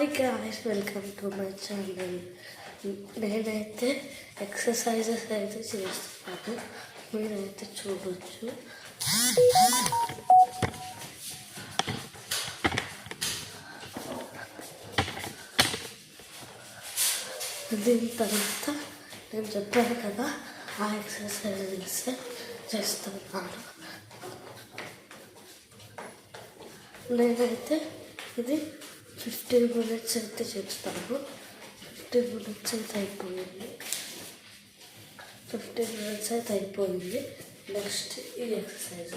Hi guys, welcome to my channel. నేనైతే exercises అయితే చేస్తున్నాను, మీరైతే చూడొచ్చు. దీని తర్వాత నేను చెప్పాను కదా, ఆ ఎక్సర్సైజెస్ చేస్తున్నాను. నేనైతే ఇది 15 minutes అయితే చేస్తాను. 15 minutes అయితే అయిపోయింది. 15 minutes అయితే అయిపోయింది. నెక్స్ట్ ఈ ఎక్సర్సైజ్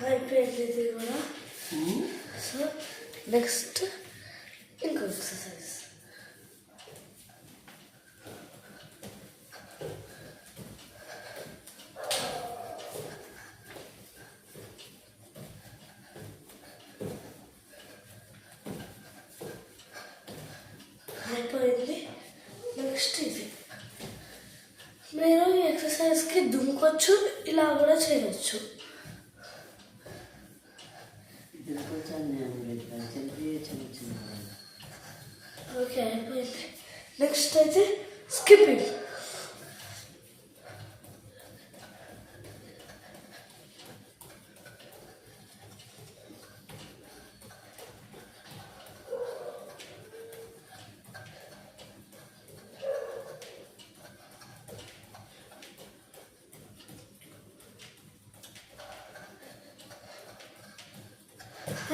అయిపోయింది ఇది కూడా. సో నెక్స్ట్ ఇంకో ఎక్సర్సైజ్. అయిపోయింది. నెక్స్ట్ ఇది. మీరు ఈ ఎక్సర్సైజ్కి దుమ్ముకోవచ్చు, ఇలా కూడా చేయవచ్చు. ఓకే, అయిపోయింది. నెక్స్ట్ అయితే స్కిప్పింగ్.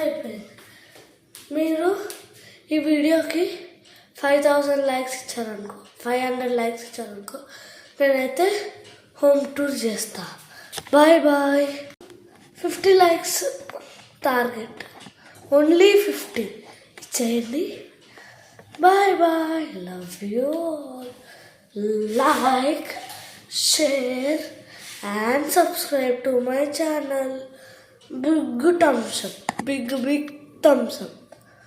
అయిపోయింది. మీరు ఈ వీడియోకి 5000 లైక్స్ ఇచ్చారనుకో, 500 లైక్స్ ఇచ్చారనుకో, నేనైతే హోమ్ టూర్ చేస్తా. Bye bye. 50 likes target, only 50 ఇచ్చేయండి. Bye bye. Love you all. Like, share and subscribe to my channel. Big thumbs up. Big thumbs up.